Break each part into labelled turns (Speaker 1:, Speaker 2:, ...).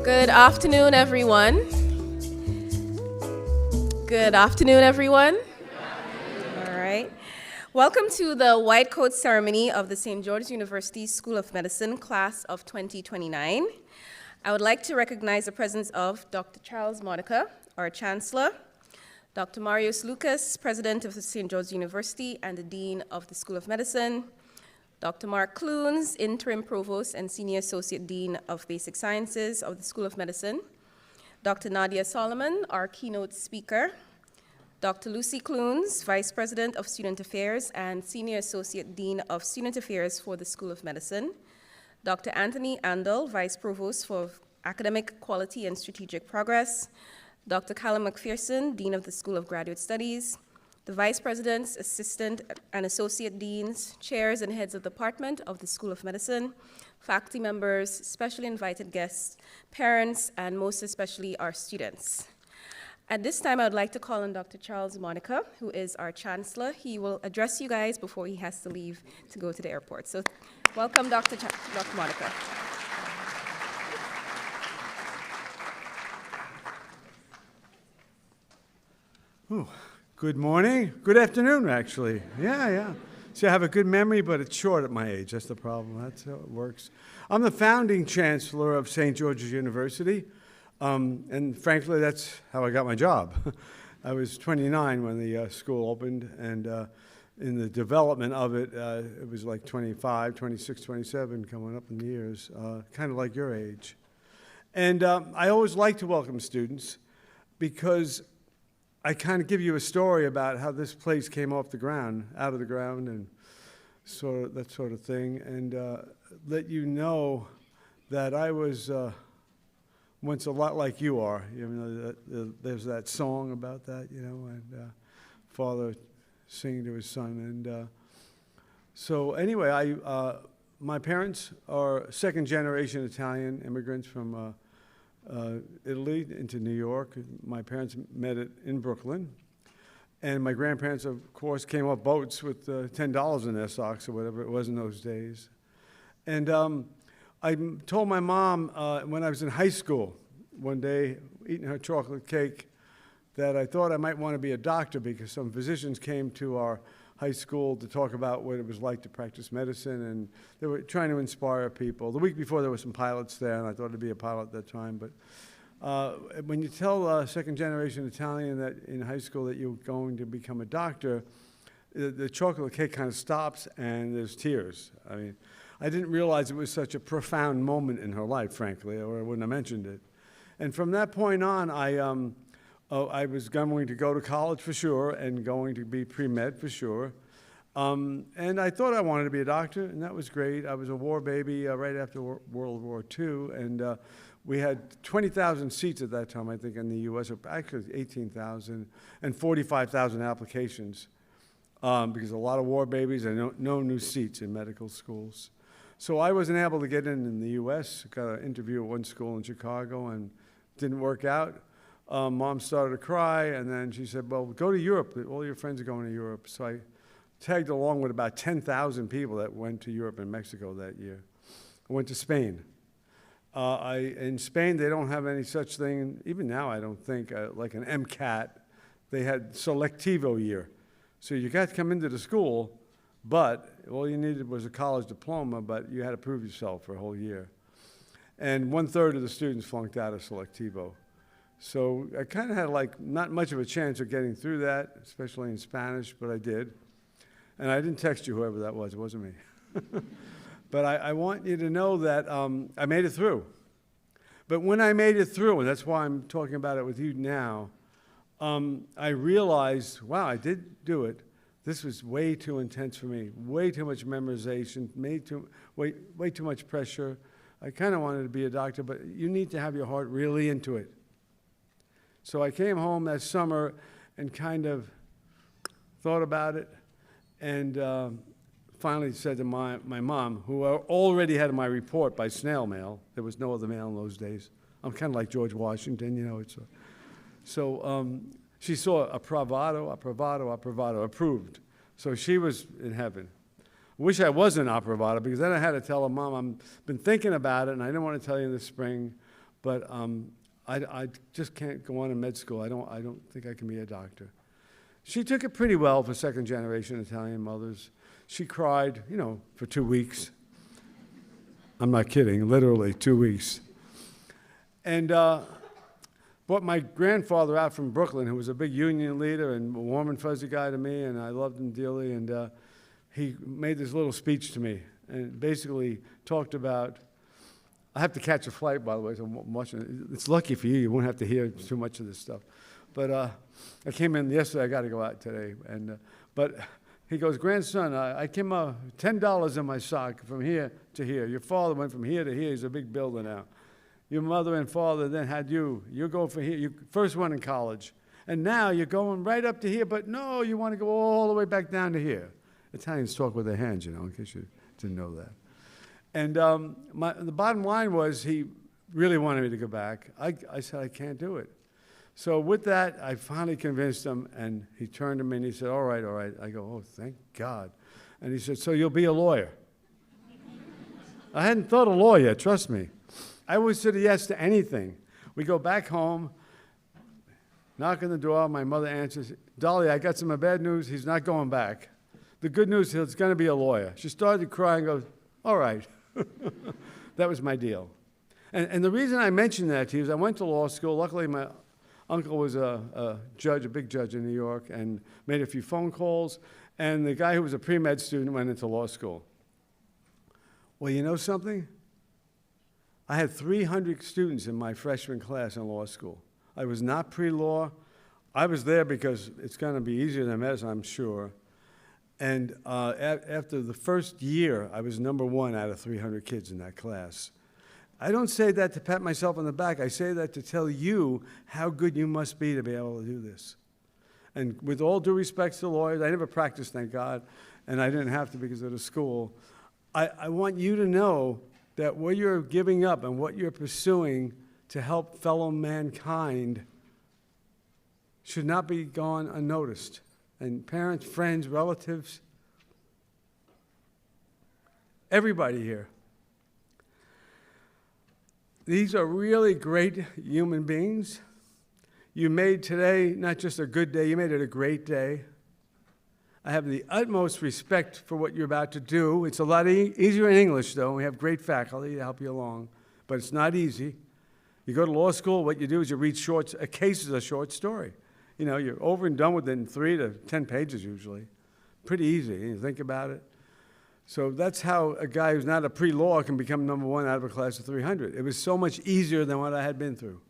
Speaker 1: Good afternoon, everyone. Good afternoon, everyone. All right. Welcome to the White Coat Ceremony of the St. George's University School of Medicine class of 2029. I would like to recognize the presence of Dr. Charles Monica, our Chancellor, Dr. Marius Lucas, President of the St. George's University and the Dean of the School of Medicine, Dr. Mark Clunes, Interim Provost and Senior Associate Dean of Basic Sciences of the School of Medicine, Dr. Nadia Solomon, our keynote speaker, Dr. Lucy Clunes, Vice President of Student Affairs and Senior Associate Dean of Student Affairs for the School of Medicine, Dr. Anthony Andel, Vice Provost for Academic Quality and Strategic Progress, Dr. Callum McPherson, Dean of the School of Graduate Studies, the Vice Presidents, Assistant and Associate Deans, Chairs and Heads of Department of the School of Medicine, faculty members, specially invited guests, parents, and most especially our students. At this time, I would like to call on Dr. Charles Monica, who is our Chancellor. He will address you guys before he has to leave to go to the airport. So welcome, Dr. Monica.
Speaker 2: Ooh. Good morning. Good afternoon, actually. Yeah. See, I have a good memory, but it's short at my age. That's the problem. That's how it works. I'm the founding chancellor of St. George's University, and frankly, that's how I got my job. I was 29 when the school opened, and in the development of it, it was like 25, 26, 27, coming up in the years, kind of like your age. And I always like to welcome students because I kind of give you a story about how this place came off the ground, out of the ground, and that sort of thing, and let you know that I was once a lot like you are. You know, there's that song about that, you know, and father singing to his son. And so anyway, my parents are second-generation Italian immigrants from Italy into New York. My parents met in Brooklyn. And my grandparents, of course, came off boats with $10 in their socks or whatever it was in those days. And I told my mom when I was in high school, one day, eating her chocolate cake, that I thought I might want to be a doctor because some physicians came to our high school to talk about what it was like to practice medicine, and they were trying to inspire people. The week before, there were some pilots there, and I thought I'd be a pilot at that time. But when you tell a second-generation Italian that in high school that you're going to become a doctor, the chocolate cake kind of stops, and there's tears. I mean, I didn't realize it was such a profound moment in her life, frankly, or I wouldn't have mentioned it. And from that point on, I was going to go to college for sure and going to be pre-med for sure. And I thought I wanted to be a doctor, and that was great. I was a war baby right after World War II, and we had 20,000 seats at that time, I think, in the U.S., or actually 18,000, and 45,000 applications because a lot of war babies and no new seats in medical schools. So I wasn't able to get in the U.S., got an interview at one school in Chicago, and didn't work out. Mom started to cry, and then she said, well, go to Europe. All your friends are going to Europe. So I tagged along with about 10,000 people that went to Europe and Mexico that year. I went to Spain. In Spain, they don't have any such thing, even now I don't think, like an MCAT. They had selectivo year. So you got to come into the school, but all you needed was a college diploma, but you had to prove yourself for a whole year. And 1/3 of the students flunked out of selectivo. So I kind of had like not much of a chance of getting through that, especially in Spanish, but I did. And I didn't text you, whoever that was. It wasn't me. But I want you to know that I made it through. But when I made it through, and that's why I'm talking about it with you now, I realized, wow, I did do it. This was way too intense for me, way too much memorization, way too much pressure. I kind of wanted to be a doctor, but you need to have your heart really into it. So I came home that summer and kind of thought about it, and finally said to my mom, who already had my report by snail mail. There was no other mail in those days. I'm kind of like George Washington, you know. So she saw approvato, approved. So she was in heaven. Wish I wasn't approvato, because then I had to tell her, Mom, I've been thinking about it, and I didn't want to tell you in the spring, but I just can't go on to med school. I don't think I can be a doctor. She took it pretty well for second-generation Italian mothers. She cried, for 2 weeks. I'm not kidding, literally 2 weeks. And brought my grandfather out from Brooklyn, who was a big union leader and a warm and fuzzy guy to me, and I loved him dearly. And he made this little speech to me and basically talked about, I have to catch a flight, by the way, so I'm watching it. It's lucky for you, you won't have to hear too much of this stuff. But I came in yesterday, I got to go out today. But he goes, grandson, I came out $10 in my sock from here to here. Your father went from here to here. He's a big builder now. Your mother and father then had you. You go for here. You first one in college. And now you're going right up to here, but no, you want to go all the way back down to here. Italians talk with their hands, in case you didn't know that. And the bottom line was he really wanted me to go back. I said, I can't do it. So with that, I finally convinced him, and he turned to me and he said, all right, all right. I go, oh, thank God. And he said, so you'll be a lawyer. I hadn't thought of law yet, trust me. I always said yes to anything. We go back home, knock on the door, my mother answers, Dolly, I got some bad news, he's not going back. The good news is he's going to be a lawyer. She started crying and goes, all right. That was my deal. And the reason I mentioned that to you is I went to law school. Luckily, my uncle was a judge, a big judge in New York, and made a few phone calls. And the guy who was a pre-med student went into law school. Well, you know something? I had 300 students in my freshman class in law school. I was not pre-law. I was there because it's going to be easier than medicine, I'm sure. And after the first year, I was number 1 out of 300 kids in that class. I don't say that to pat myself on the back. I say that to tell you how good you must be to be able to do this. And with all due respect to lawyers, I never practiced, thank God, and I didn't have to because of the school. I want you to know that what you're giving up and what you're pursuing to help fellow mankind should not be gone unnoticed. And parents, friends, relatives, everybody here. These are really great human beings. You made today not just a good day, you made it a great day. I have the utmost respect for what you're about to do. It's a lot easier in English, though. We have great faculty to help you along, but it's not easy. You go to law school, what you do is you read a case is a short story. You're over and done with it in 3 to 10 pages usually. Pretty easy, you think about it. So that's how a guy who's not a pre-law can become number 1 out of a class of 300. It was so much easier than what I had been through.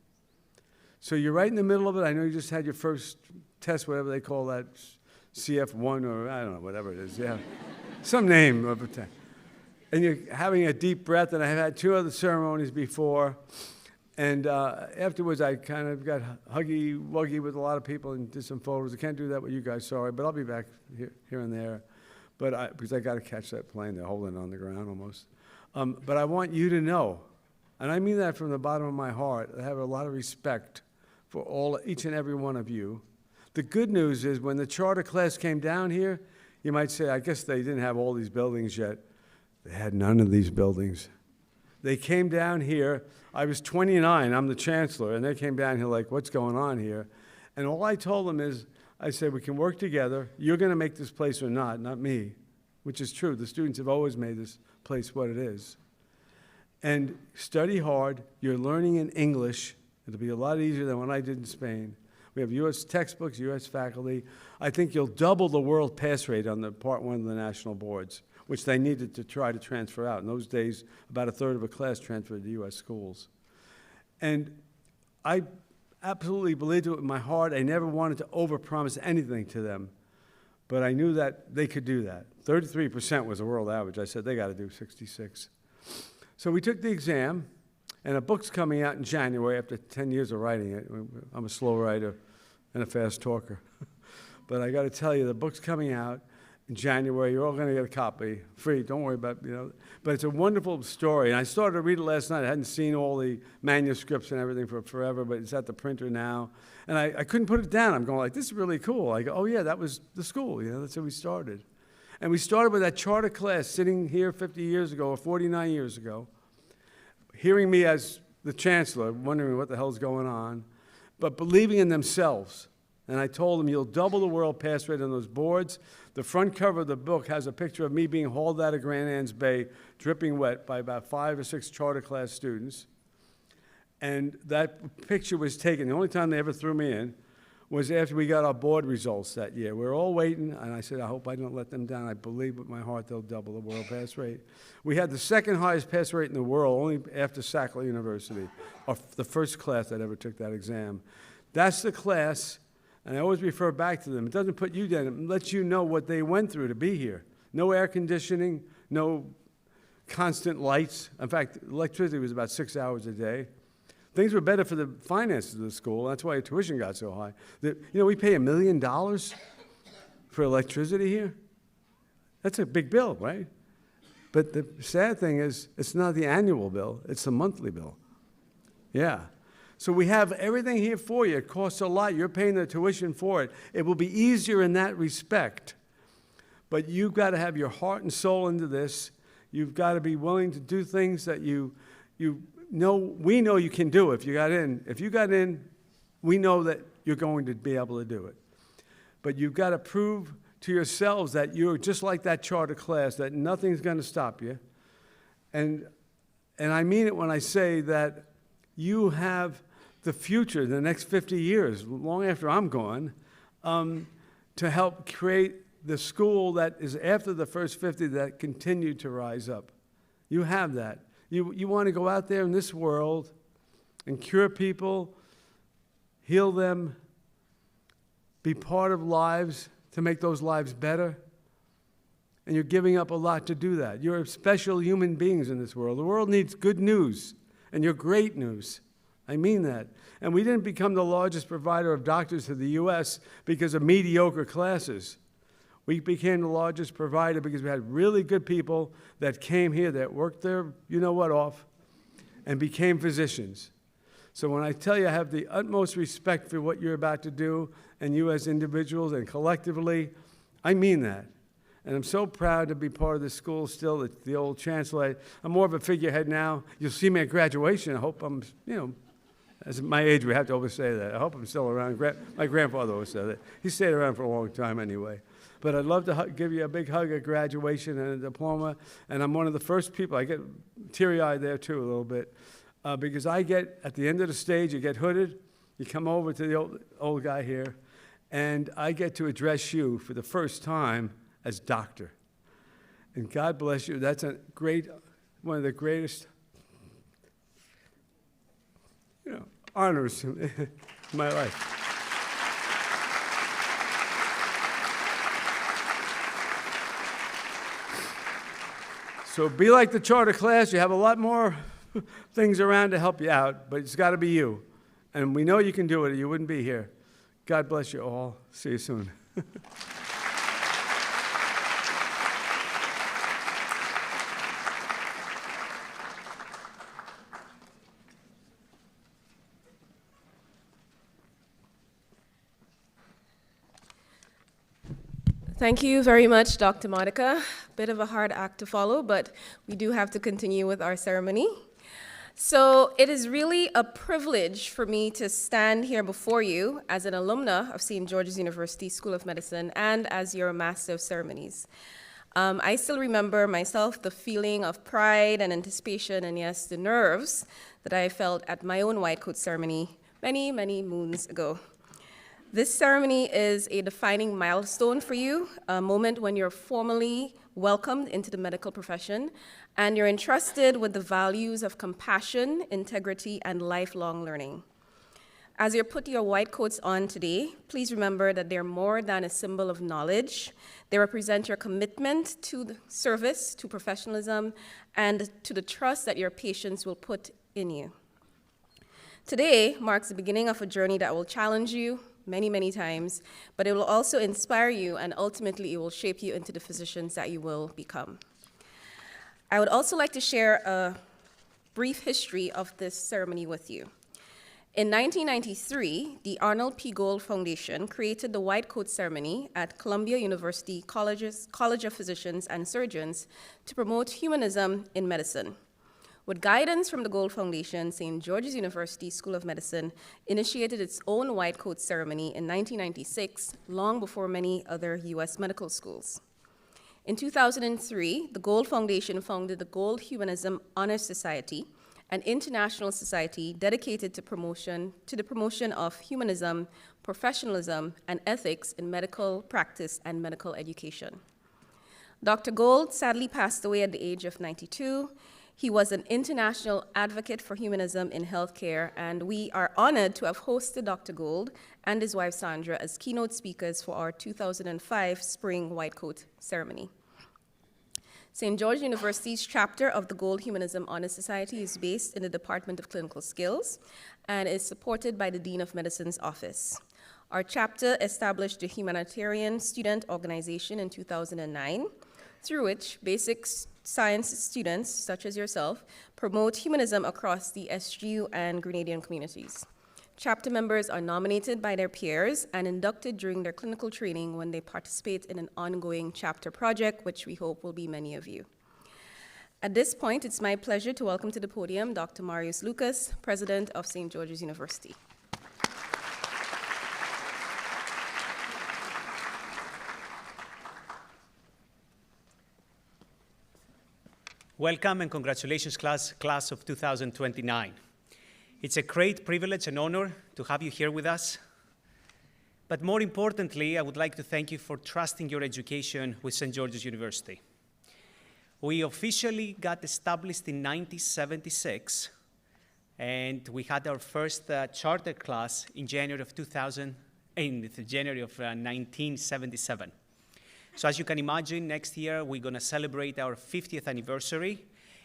Speaker 2: So you're right in the middle of it. I know you just had your first test, whatever they call that, CF1 or I don't know, whatever it is. Yeah, some name of a test. And you're having a deep breath, and I have had 2 other ceremonies before. And afterwards, I kind of got huggy-wuggy with a lot of people and did some photos. I can't do that with you guys, sorry, but I'll be back here and there. But because I got to catch that plane. They're holding it on the ground almost. But I want you to know, and I mean that from the bottom of my heart, I have a lot of respect for each and every one of you. The good news is when the charter class came down here, you might say, I guess they didn't have all these buildings yet. They had none of these buildings. They came down here. I was 29. I'm the chancellor. And they came down here like, what's going on here? And all I told them is, I said, we can work together. You're going to make this place or not me, which is true. The students have always made this place what it is. And study hard. You're learning in English. It'll be a lot easier than what I did in Spain. We have U.S. textbooks, U.S. faculty. I think you'll double the world pass rate on the Part 1 of the national boards, which they needed to try to transfer out. In those days, about a third of a class transferred to U.S. schools. And I absolutely believed it with my heart. I never wanted to overpromise anything to them, but I knew that they could do that. 33% was the world average. I said, they got to do 66. So we took the exam, and a book's coming out in January after 10 years of writing it. I'm a slow writer and a fast talker. But I got to tell you, the book's coming out in January. You're all going to get a copy, free. Don't worry about it, But it's a wonderful story. And I started to read it last night. I hadn't seen all the manuscripts and everything for forever, but it's at the printer now. And I couldn't put it down. I'm going like, this is really cool. I go, oh, yeah, that was the school. That's how we started. And we started with that charter class sitting here 50 years ago or 49 years ago, hearing me as the chancellor, wondering what the hell's going on, but believing in themselves. And I told them, you'll double the world pass rate on those boards. The front cover of the book has a picture of me being hauled out of Grand Anne's Bay, dripping wet, by about 5 or 6 charter class students. And that picture was taken, the only time they ever threw me in, was after we got our board results that year. We were all waiting, and I said, I hope I don't let them down. I believe with my heart they'll double the world pass rate. We had the second highest pass rate in the world, only after Sackler University, or the first class that ever took that exam. That's the class, and I always refer back to them. It doesn't put you down, it lets you know what they went through to be here. No air conditioning, no constant lights. In fact, electricity was about 6 hours a day. Things were better for the finances of the school. That's why tuition got so high. We pay $1 million for electricity here. That's a big bill, right? But the sad thing is, it's not the annual bill, it's the monthly bill. Yeah. So we have everything here for you. It costs a lot. You're paying the tuition for it. It will be easier in that respect. But you've got to have your heart and soul into this. You've got to be willing to do things that we know you can do if you got in. If you got in, we know that you're going to be able to do it. But you've got to prove to yourselves that you're just like that charter class, that nothing's going to stop you. And I mean it when I say that you have the future, the next 50 years, long after I'm gone, to help create the school that is after the first 50 that continue to rise up. You have that. You want to go out there in this world and cure people, heal them, be part of lives to make those lives better. And you're giving up a lot to do that. You're special human beings in this world. The world needs good news, and you're great news. I mean that. And we didn't become the largest provider of doctors to the U.S. because of mediocre classes. We became the largest provider because we had really good people that came here that worked their you-know-what off and became physicians. So when I tell you I have the utmost respect for what you're about to do, and you as individuals and collectively, I mean that. And I'm so proud to be part of this school still, the old chancellor. I'm more of a figurehead now. You'll see me at graduation. I hope I'm, as my age, we have to always say that. I hope I'm still around. My grandfather always said that. He stayed around for a long time anyway. But I'd love to give you a big hug at graduation and a diploma. And I'm one of the first people. I get teary-eyed there, too, a little bit. Because I get, at the end of the stage, you get hooded. You come over to the old guy here. And I get to address you for the first time as doctor. And God bless you. That's one of the greatest, honors in my life. So be like the charter class. You have a lot more things around to help you out, but it's got to be you. And we know you can do it, or you wouldn't be here. God bless you all. See you soon.
Speaker 1: Thank you very much, Dr. Monica. Bit of a hard act to follow, but we do have to continue with our ceremony. So it is really a privilege for me to stand here before you as an alumna of St. George's University School of Medicine and as your Master of Ceremonies. I still remember myself the feeling of pride and anticipation, and yes, the nerves that I felt at my own white coat ceremony many, many moons ago. This ceremony is a defining milestone for you, a moment when you're formally welcomed into the medical profession and you're entrusted with the values of compassion, integrity, and lifelong learning. As you put your white coats on today, please remember that they're more than a symbol of knowledge. They represent your commitment to the service, to professionalism, and to the trust that your patients will put in you. Today marks the beginning of a journey that will challenge you many, many times, but it will also inspire you, and ultimately it will shape you into the physicians that you will become. I would also like to share a brief history of this ceremony with you. In 1993, the Arnold P. Gold Foundation created the White Coat Ceremony at Columbia University College of Physicians and Surgeons to promote humanism in medicine. With guidance from the Gold Foundation, St. George's University School of Medicine initiated its own white coat ceremony in 1996, long before many other U.S. medical schools. In 2003, the Gold Foundation founded the Gold Humanism Honor Society, an international society dedicated to the promotion of humanism, professionalism, and ethics in medical practice and medical education. Dr. Gold sadly passed away at the age of 92. He was an international advocate for humanism in healthcare, and we are honored to have hosted Dr. Gold and his wife Sandra as keynote speakers for our 2005 Spring White Coat ceremony. St. George University's chapter of the Gold Humanism Honor Society is based in the Department of Clinical Skills and is supported by the Dean of Medicine's office. Our chapter established the Humanitarian Student Organization in 2009, through which basic science students, such as yourself, promote humanism across the SGU and Grenadian communities. Chapter members are nominated by their peers and inducted during their clinical training when they participate in an ongoing chapter project, which we hope will be many of you. At this point, it's my pleasure to welcome to the podium Dr. Marius Lucas, President of St. George's University.
Speaker 3: Welcome and congratulations, class of 2029. It's a great privilege and honor to have you here with us. But more importantly, I would like to thank you for trusting your education with St. George's University. We officially got established in 1976, and we had our first charter class in January of 1977. So as you can imagine, next year we're going to celebrate our 50th anniversary.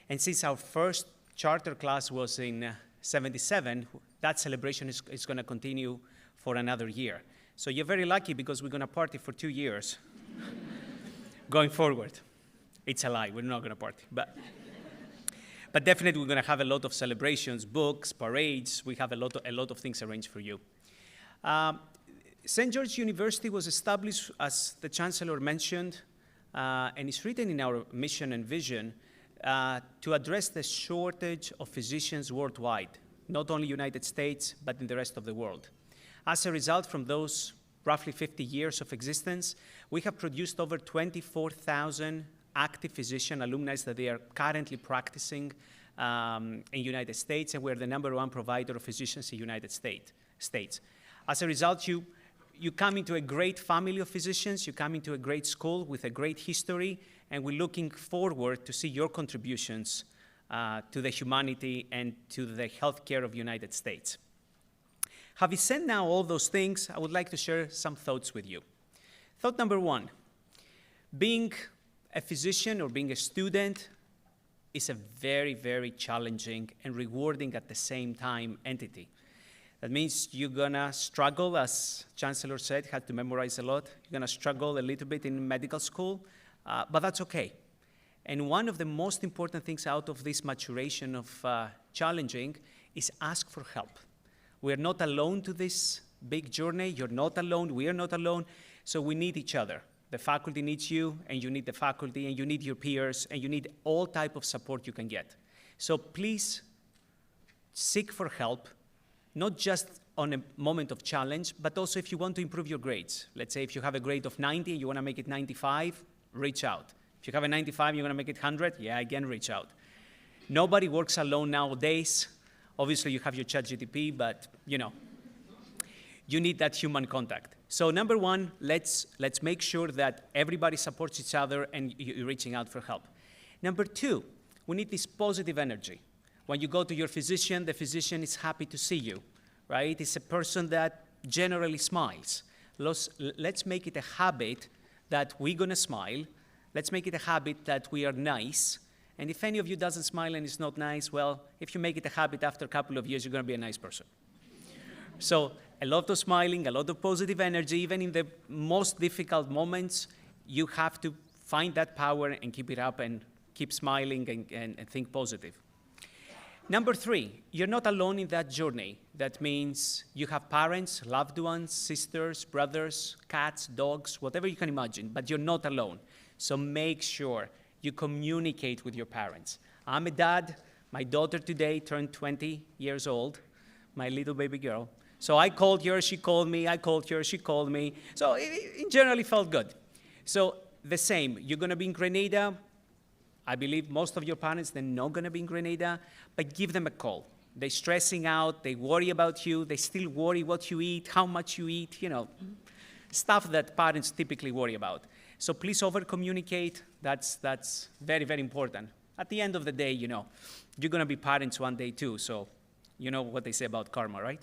Speaker 3: And since our first charter class was in 77, that celebration is going to continue for another year. So you're very lucky because we're going to party for 2 years going forward. It's a lie, we're not going to party. But definitely we're going to have a lot of celebrations, books, parades. We have a lot of things arranged for you. St. George's University was established, as the Chancellor mentioned, and it's written in our mission and vision, to address the shortage of physicians worldwide, not only United States, but in the rest of the world. As a result, from those roughly 50 years of existence, we have produced over 24,000 active physician alumni that they are currently practicing in the United States, and we're the #1 provider of physicians in the United States. As a result, you come into a great family of physicians, you come into a great school with a great history, and we're looking forward to see your contributions to the humanity and to the healthcare of the United States. Having said now all those things, I would like to share some thoughts with you. Thought number 1, being a physician or being a student is a very, very challenging and rewarding at the same time entity. That means you're gonna struggle, as Chancellor said, had to memorize a lot. You're gonna struggle a little bit in medical school, but that's okay. And one of the most important things out of this maturation of challenging is ask for help. We're not alone to this big journey. You're not alone, we are not alone, so we need each other. The faculty needs you, and you need the faculty, and you need your peers, and you need all type of support you can get. So please seek for help, not just on a moment of challenge, but also if you want to improve your grades. Let's say if you have a grade of 90 and you want to make it 95, reach out. If you have a 95 and you want to make it 100, yeah, again, reach out. Nobody works alone nowadays. Obviously, you have your ChatGPT, but you need that human contact. So number 1, let's make sure that everybody supports each other and you're reaching out for help. Number 2, we need this positive energy. When you go to your physician, the physician is happy to see you, right? It's a person that generally smiles. Let's make it a habit that we're gonna smile. Let's make it a habit that we are nice. And if any of you doesn't smile and it's not nice, well, if you make it a habit after a couple of years, you're gonna be a nice person. So a lot of smiling, a lot of positive energy, even in the most difficult moments, you have to find that power and keep it up and keep smiling and think positive. Number 3, you're not alone in that journey. That means you have parents, loved ones, sisters, brothers, cats, dogs, whatever you can imagine, but you're not alone. So make sure you communicate with your parents. I'm a dad, My daughter today turned 20 years old, my little baby girl. So I called her, she called me, I called her, she called me. So it generally felt good. So the same, you're going to be in Grenada. I believe most of your parents, they're not going to be in Grenada, but give them a call. They're stressing out, they worry about you, they still worry what you eat, how much you eat, stuff that parents typically worry about. So please over-communicate. That's very, very important. At the end of the day, you're going to be parents one day too, so you know what they say about karma, right?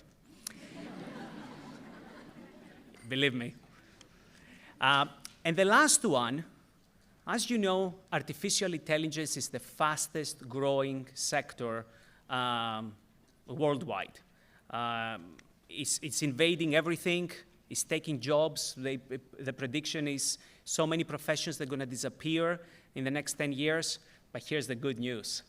Speaker 3: Believe me. And the last one, as you know, artificial intelligence is the fastest growing sector worldwide. It's invading everything. It's taking jobs. The prediction is so many professions that are going to disappear in the next 10 years. But here's the good news.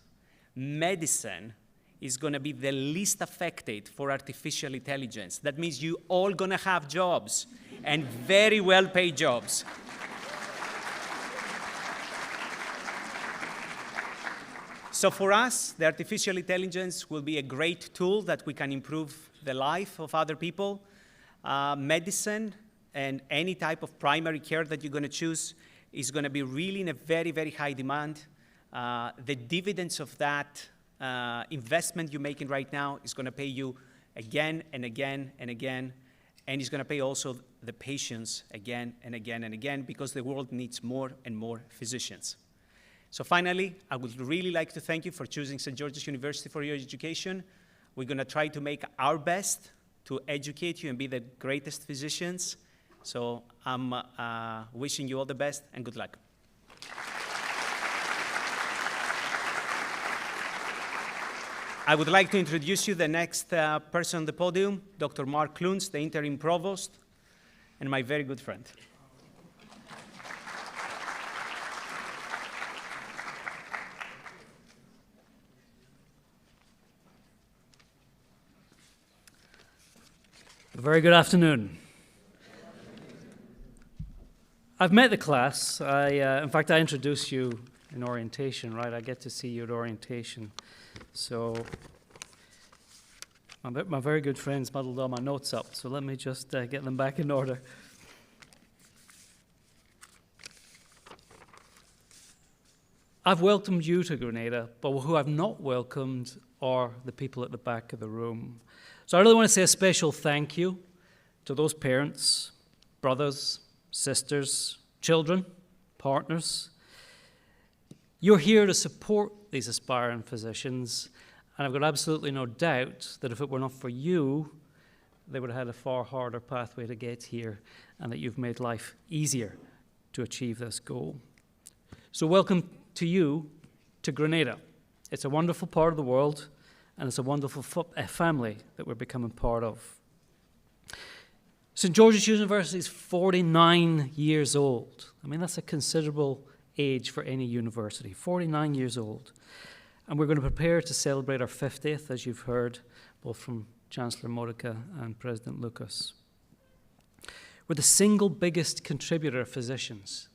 Speaker 3: Medicine is going to be the least affected for artificial intelligence. That means you all going to have jobs, and very well-paid jobs. So for us, the artificial intelligence will be a great tool that we can improve the life of other people. Medicine and any type of primary care that you're going to choose is going to be really in a very, very high demand. The dividends of that investment you're making right now is going to pay you again and again and again, and it's going to pay also the patients again and again and again, because the world needs more and more physicians. So finally, I would really like to thank you for choosing St. George's University for your education. We're going to try to make our best to educate you and be the greatest physicians. So I'm wishing you all the best and good luck. I would like to introduce you the next person on the podium, Dr. Mark Kluntz, the interim provost, and my very good friend.
Speaker 4: Very good afternoon. I've met the class. In fact, I introduced you in orientation, right? I get to see you at orientation. So my very good friends muddled all my notes up, so let me just get them back in order. I've welcomed you to Grenada, but who I've not welcomed are the people at the back of the room. So I really want to say a special thank you to those parents, brothers, sisters, children, partners. You're here to support these aspiring physicians, and I've got absolutely no doubt that if it were not for you, they would have had a far harder pathway to get here, and that you've made life easier to achieve this goal. So welcome to you to Grenada. It's a wonderful part of the world, and it's a wonderful family that we're becoming part of. St. George's University is 49 years old. I mean, that's a considerable age for any university, 49 years old. And we're going to prepare to celebrate our 50th, as you've heard, both from Chancellor Modica and President Lucas. We're the single biggest contributor of physicians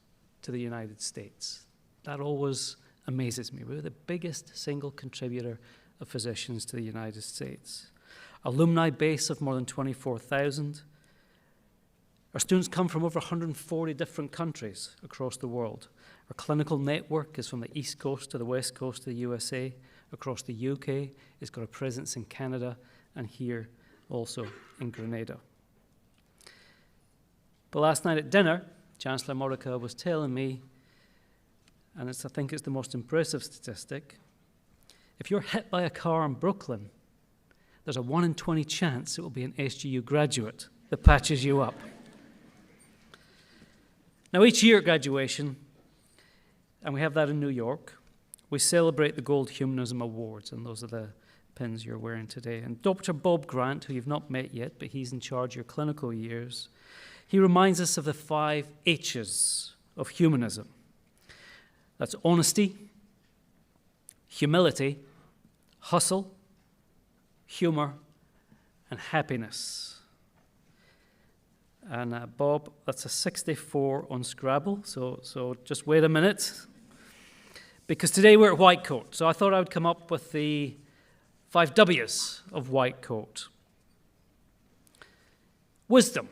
Speaker 4: to the United States. That always amazes me. We're the biggest single contributor of physicians to the United States. Alumni base of more than 24,000. Our students come from over 140 different countries across the world. Our clinical network is from the East Coast to the West Coast of the USA, across the UK. It's got a presence in Canada and here also in Grenada. But last night at dinner, Chancellor Modica was telling me, and I think it's the most impressive statistic, if you're hit by a car in Brooklyn, there's a 1 in 20 chance it will be an SGU graduate that patches you up. Now, each year at graduation, and we have that in New York, we celebrate the Gold Humanism Awards, and those are the pins you're wearing today. And Dr. Bob Grant, who you've not met yet, but he's in charge of your clinical years, he reminds us of the 5 H's of humanism. That's honesty, humility, hustle, humor, and happiness. And Bob, that's a 64 on Scrabble, so just wait a minute. because today we're at White Coat. So I thought I would come up with the 5 W's of White Coat. Wisdom.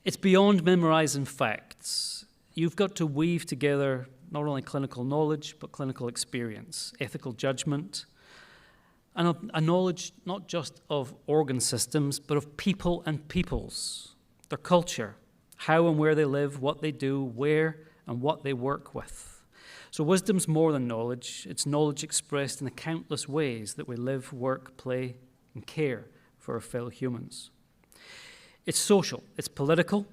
Speaker 4: It's beyond memorizing facts. You've got to weave together not only clinical knowledge, but clinical experience, ethical judgment, and a knowledge not just of organ systems, but of people and peoples, their culture, how and where they live, what they do, where and what they work with. So wisdom's more than knowledge. It's knowledge expressed in the countless ways that we live, work, play, and care for our fellow humans. It's social, it's political,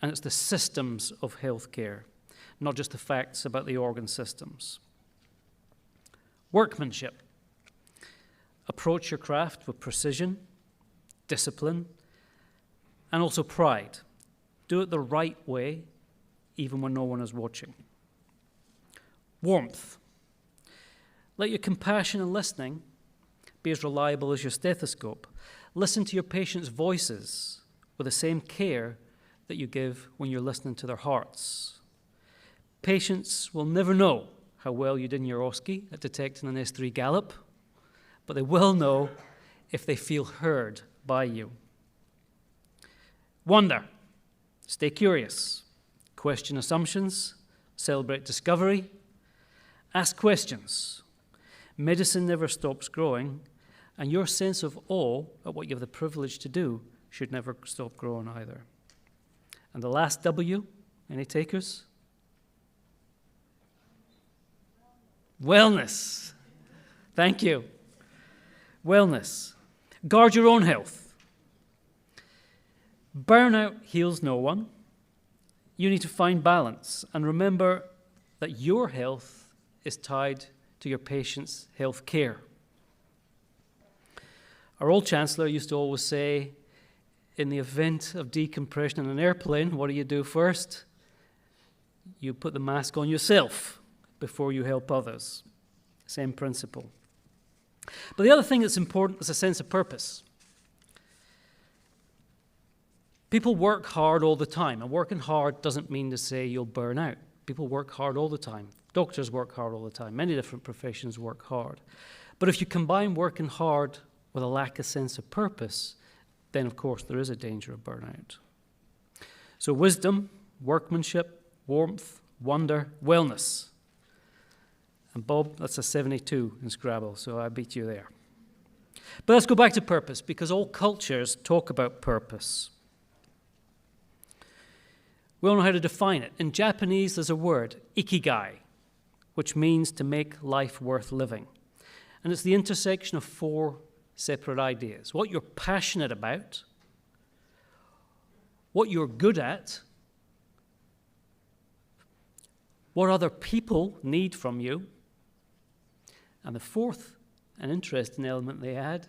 Speaker 4: and it's the systems of healthcare, not just the facts about the organ systems. Workmanship. Approach your craft with precision, discipline, and also pride. Do it the right way, even when no one is watching. Warmth. Let your compassion and listening be as reliable as your stethoscope. Listen to your patients' voices with the same care that you give when you're listening to their hearts. Patients will never know how well you did in your OSCE at detecting an S3 gallop, but they will know if they feel heard by you. Wonder. Stay curious. Question assumptions. Celebrate discovery. Ask questions. Medicine never stops growing, and your sense of awe at what you have the privilege to do should never stop growing either. And the last W, any takers? Wellness. Thank you. Wellness. Guard your own health. Burnout heals no one. You need to find balance and remember that your health is tied to your patient's health care. Our old Chancellor used to always say, in the event of decompression in an airplane, what do you do first? You put the mask on yourself before you help others. Same principle. But the other thing that's important is a sense of purpose. People work hard all the time, and working hard doesn't mean to say you'll burn out. People work hard all the time. Doctors work hard all the time. Many different professions work hard. But if you combine working hard with a lack of sense of purpose, then of course there is a danger of burnout. So wisdom, workmanship, warmth, wonder, wellness. And Bob, that's a 72 in Scrabble, so I beat you there. But let's go back to purpose, because all cultures talk about purpose. We all know how to define it. In Japanese, there's a word, ikigai, which means to make life worth living. And it's the intersection of 4 separate ideas. What you're passionate about, what you're good at, what other people need from you, and the 4th, an interesting element they add,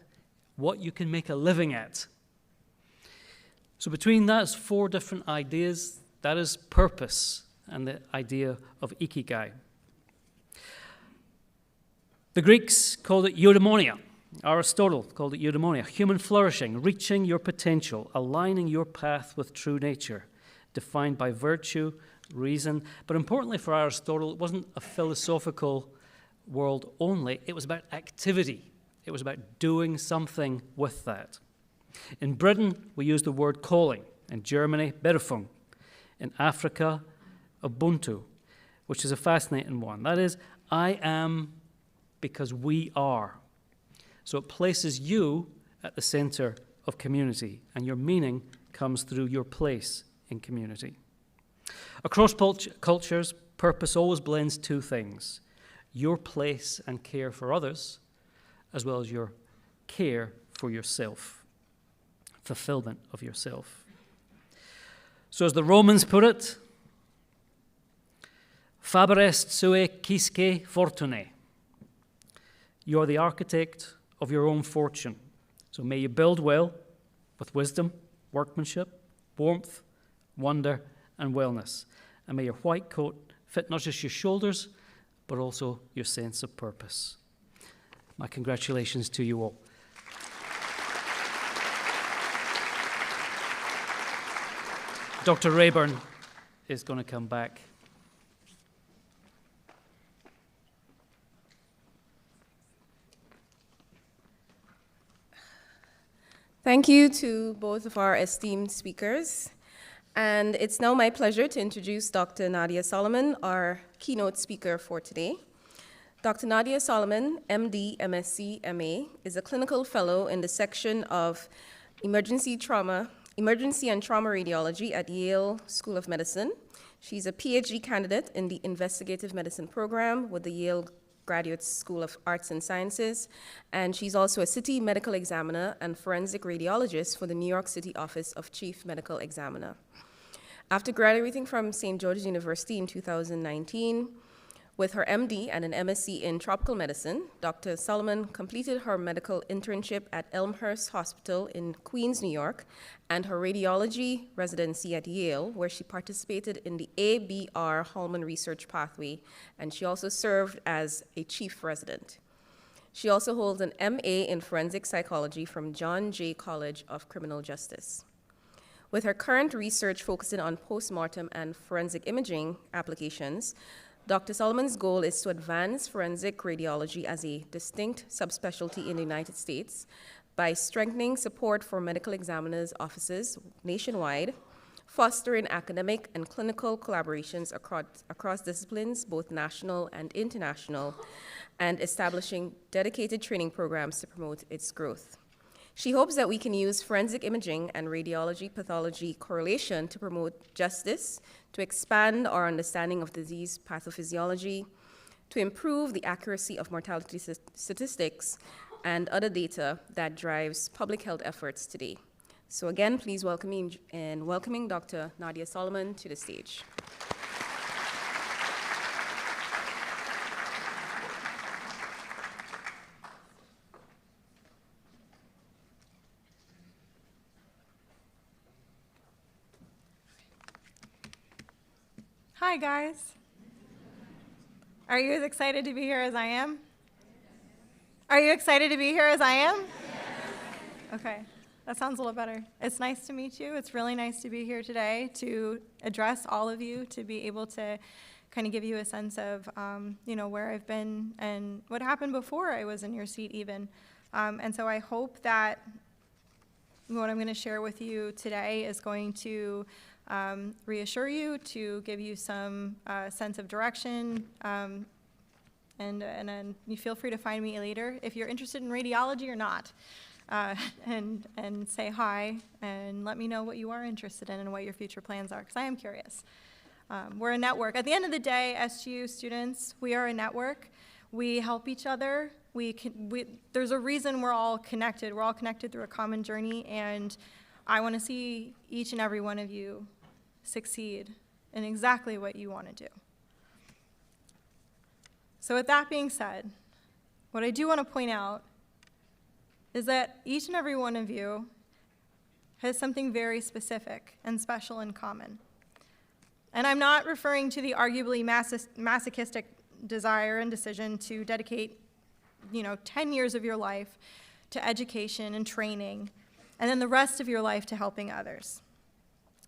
Speaker 4: what you can make a living at. So between those 4 different ideas, that is purpose and the idea of ikigai. The Greeks called it eudaimonia. Aristotle called it eudaimonia, human flourishing, reaching your potential, aligning your path with true nature, defined by virtue, reason. But importantly for Aristotle, it wasn't a philosophical world only, it was about activity. It was about doing something with that. In Britain, we use the word calling. In Germany, Berufung. In Africa, Ubuntu, which is a fascinating one. That is, I am because we are. So it places you at the center of community, and your meaning comes through your place in community. Across cultures, purpose always blends 2 things: your place and care for others, as well as your care for yourself, fulfillment of yourself. So as the Romans put it, faber est sue quisque fortunae. You are the architect of your own fortune. So may you build well with wisdom, workmanship, warmth, wonder, and wellness. And may your white coat fit not just your shoulders, but also your sense of purpose. My congratulations to you all. Dr. Rayburn is going to come back.
Speaker 1: Thank you to both of our esteemed speakers. And it's now my pleasure to introduce Dr. Nadia Solomon, our keynote speaker for today. Dr. Nadia Solomon, MD, MSc, MA, is a clinical fellow in the section of emergency and trauma radiology at Yale School of Medicine. She's a PhD candidate in the investigative medicine program with the Yale Graduate School of Arts and Sciences, and she's also a city medical examiner and forensic radiologist for the New York City Office of Chief Medical Examiner. After graduating from St. George's University in 2019, with her MD and an MSc in tropical medicine, Dr. Solomon completed her medical internship at Elmhurst Hospital in Queens, New York, and her radiology residency at Yale, where she participated in the ABR Hallman Research Pathway, and she also served as a chief resident. She also holds an MA in forensic psychology from John Jay College of Criminal Justice. With her current research focusing on postmortem and forensic imaging applications, Dr. Solomon's goal is to advance forensic radiology as a distinct subspecialty in the United States by strengthening support for medical examiners' offices nationwide, fostering academic and clinical collaborations across disciplines, both national and international, and establishing dedicated training programs to promote its growth. She hopes that we can use forensic imaging and radiology pathology correlation to promote justice, to expand our understanding of disease pathophysiology, to improve the accuracy of mortality statistics, and other data that drives public health efforts today. So again, please welcoming Dr. Nadia Solomon to the stage.
Speaker 5: Hi, guys. Are you as excited to be here as I am? Are you excited to be here as I am? Okay, that sounds a little better. It's nice to meet you. It's really nice to be here today to address all of you, to be able to kind of give you a sense of, where I've been and what happened before I was in your seat even. And so I hope that what I'm going to share with you today is going to reassure you, to give you some sense of direction, and then you feel free to find me later if you're interested in radiology or not, and say hi and let me know what you are interested in and what your future plans are, because I am curious. We're a network. At the end of the day, SGU students, we are a network. We help each other. There's a reason we're all connected. We're all connected through a common journey, and I want to see each and every one of you succeed in exactly what you want to do. So with that being said, what I do want to point out is that each and every one of you has something very specific and special in common. And I'm not referring to the arguably masochistic desire and decision to dedicate 10 years of your life to education and training, and then the rest of your life to helping others.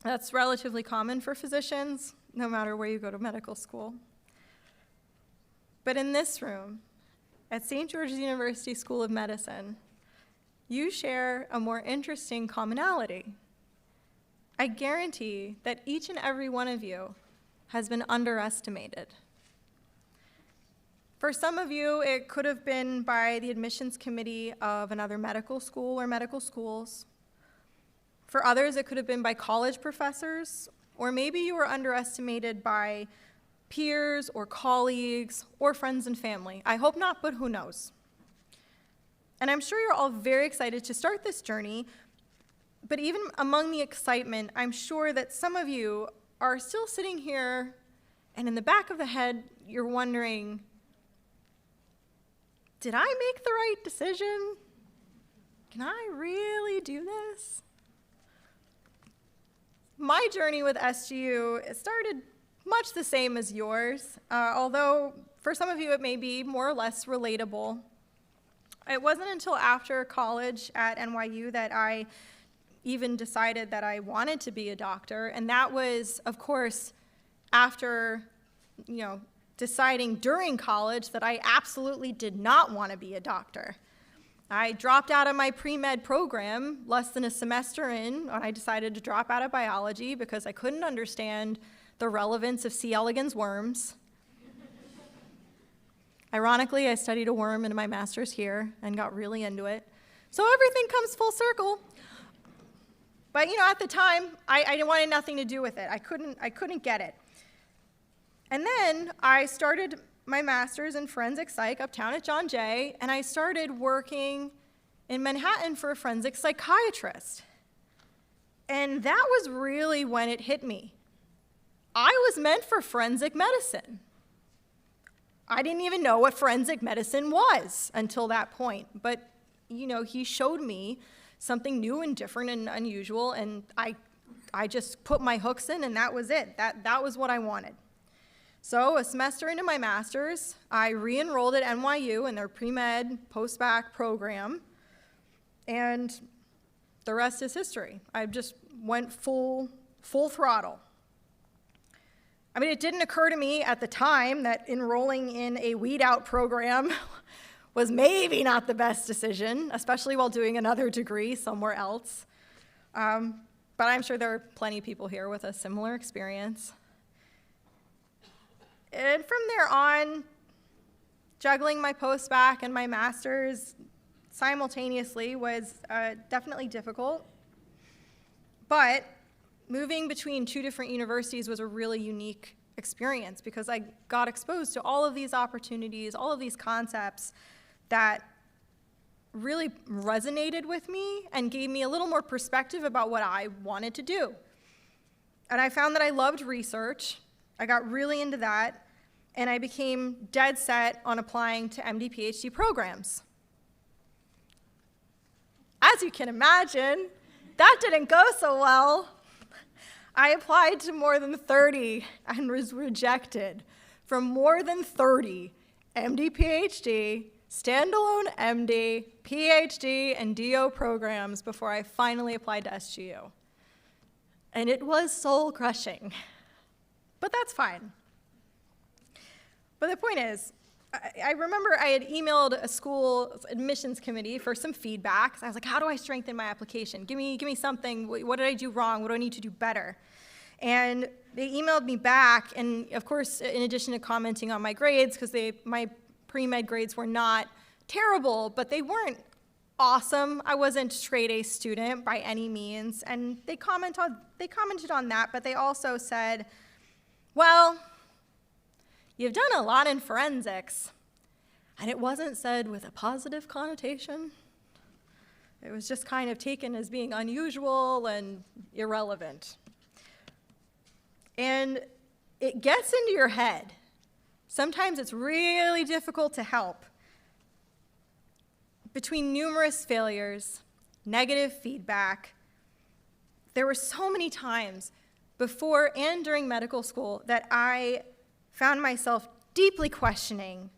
Speaker 5: That's relatively common for physicians, no matter where you go to medical school. But in this room, at St. George's University School of Medicine, you share a more interesting commonality. I guarantee that each and every one of you has been underestimated. For some of you, it could have been by the admissions committee of another medical school or medical schools. For others, it could have been by college professors, or maybe you were underestimated by peers or colleagues or friends and family. I hope not, but who knows? And I'm sure you're all very excited to start this journey, but even among the excitement, I'm sure that some of you are still sitting here, and in the back of the head, you're wondering, did I make the right decision? Can I really do this? My journey with SGU, it started much the same as yours, although for some of you it may be more or less relatable. It wasn't until after college at NYU that I even decided that I wanted to be a doctor, and that was, of course, after, deciding during college that I absolutely did not want to be a doctor. I dropped out of my pre-med program less than a semester in when I decided to drop out of biology because I couldn't understand the relevance of C. elegans worms. Ironically, I studied a worm in my master's here and got really into it. So everything comes full circle. But at the time, I wanted nothing to do with it. I couldn't get it. And then I started my master's in forensic psych uptown at John Jay, and I started working in Manhattan for a forensic psychiatrist. And that was really when it hit me. I was meant for forensic medicine. I didn't even know what forensic medicine was until that point. But, he showed me something new and different and unusual, and I just put my hooks in, and that was it. That was what I wanted. So a semester into my master's, I re-enrolled at NYU in their pre-med, post-bac program, and the rest is history. I just went full throttle. I mean, it didn't occur to me at the time that enrolling in a weed-out program was maybe not the best decision, especially while doing another degree somewhere else. But I'm sure there are plenty of people here with a similar experience. And from there on, juggling my post-bac and my master's simultaneously was definitely difficult. But moving between two different universities was a really unique experience because I got exposed to all of these opportunities, all of these concepts that really resonated with me and gave me a little more perspective about what I wanted to do. And I found that I loved research. I got really into that, and I became dead set on applying to MD, PhD programs. As you can imagine, that didn't go so well. I applied to more than 30 and was rejected from more than 30 MD, PhD, standalone MD, PhD, and DO programs before I finally applied to SGU. And it was soul-crushing, but that's fine. But the point is, I remember I had emailed a school admissions committee for some feedback. So I was like, how do I strengthen my application? Give me something. What did I do wrong? What do I need to do better? And they emailed me back, and of course, in addition to commenting on my grades, because my pre-med grades were not terrible, but they weren't awesome. I wasn't straight A student by any means, and they commented on that, but they also said, well, you've done a lot in forensics, and it wasn't said with a positive connotation. It was just kind of taken as being unusual and irrelevant. And it gets into your head. Sometimes it's really difficult to help. Between numerous failures, negative feedback, there were so many times before and during medical school that I found myself deeply questioning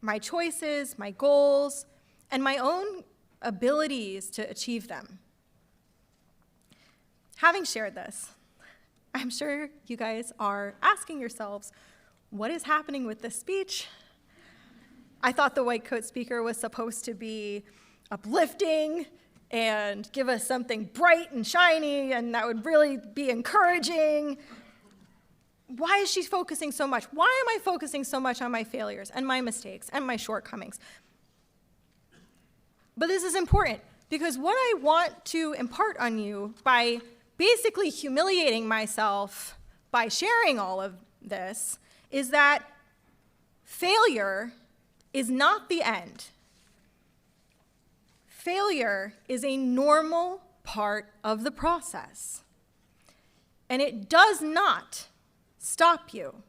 Speaker 5: my choices, my goals, and my own abilities to achieve them. Having shared this, I'm sure you guys are asking yourselves, what is happening with this speech? I thought the white coat speaker was supposed to be uplifting and give us something bright and shiny, and that would really be encouraging. Why is she focusing so much? Why am I focusing so much on my failures and my mistakes and my shortcomings? But this is important, because what I want to impart on you by basically humiliating myself by sharing all of this is that failure is not the end. Failure is a normal part of the process, and it does not stop you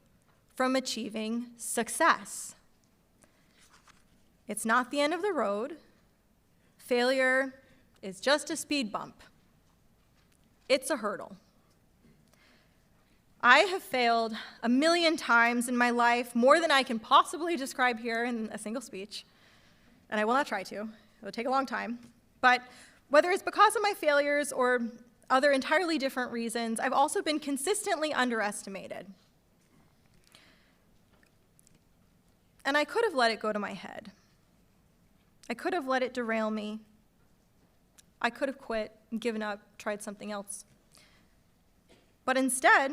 Speaker 5: from achieving success. It's not the end of the road. Failure is just a speed bump. It's a hurdle. I have failed 1,000,000 times in my life, more than I can possibly describe here in a single speech, and I will not try to. It will take a long time. But whether it's because of my failures or other entirely different reasons, I've also been consistently underestimated. And I could have let it go to my head. I could have let it derail me. I could have quit, given up, tried something else. But instead,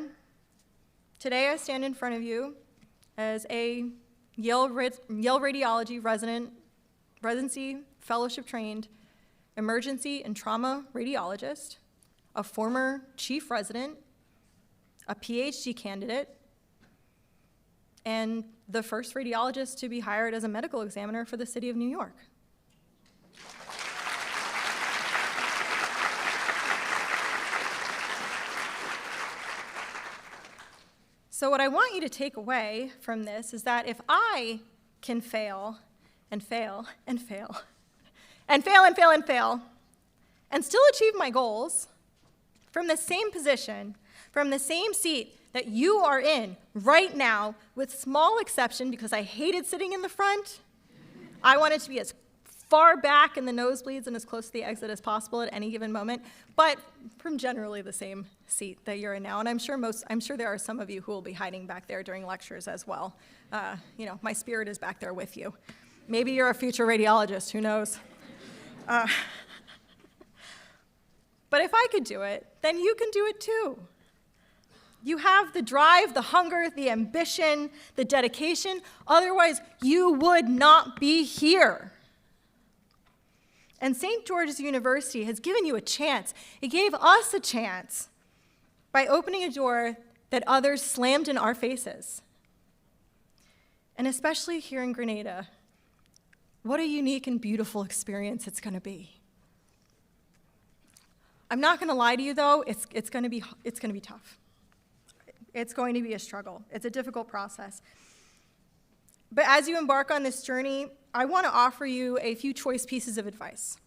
Speaker 5: today I stand in front of you as a Yale Radiology residency, fellowship-trained emergency and trauma radiologist, a former chief resident, a PhD candidate, and the first radiologist to be hired as a medical examiner for the city of New York. So what I want you to take away from this is that if I can fail and fail and fail and fail and fail and fail and still achieve my goals from the same position, from the same seat that you are in right now, with small exception because I hated sitting in the front, I wanted to be as far back in the nosebleeds and as close to the exit as possible at any given moment, but from generally the same seat that you're in now. And I'm sure there are some of you who will be hiding back there during lectures as well. My spirit is back there with you. Maybe you're a future radiologist, who knows? But if I could do it, then you can do it too. You have the drive, the hunger, the ambition, the dedication. Otherwise, you would not be here. And St. George's University has given you a chance. It gave us a chance by opening a door that others slammed in our faces. And especially here in Grenada, what a unique and beautiful experience it's going to be. I'm not going to lie to you, though, it's going to be tough. It's going to be a struggle. It's a difficult process. But as you embark on this journey, I want to offer you a few choice pieces of advice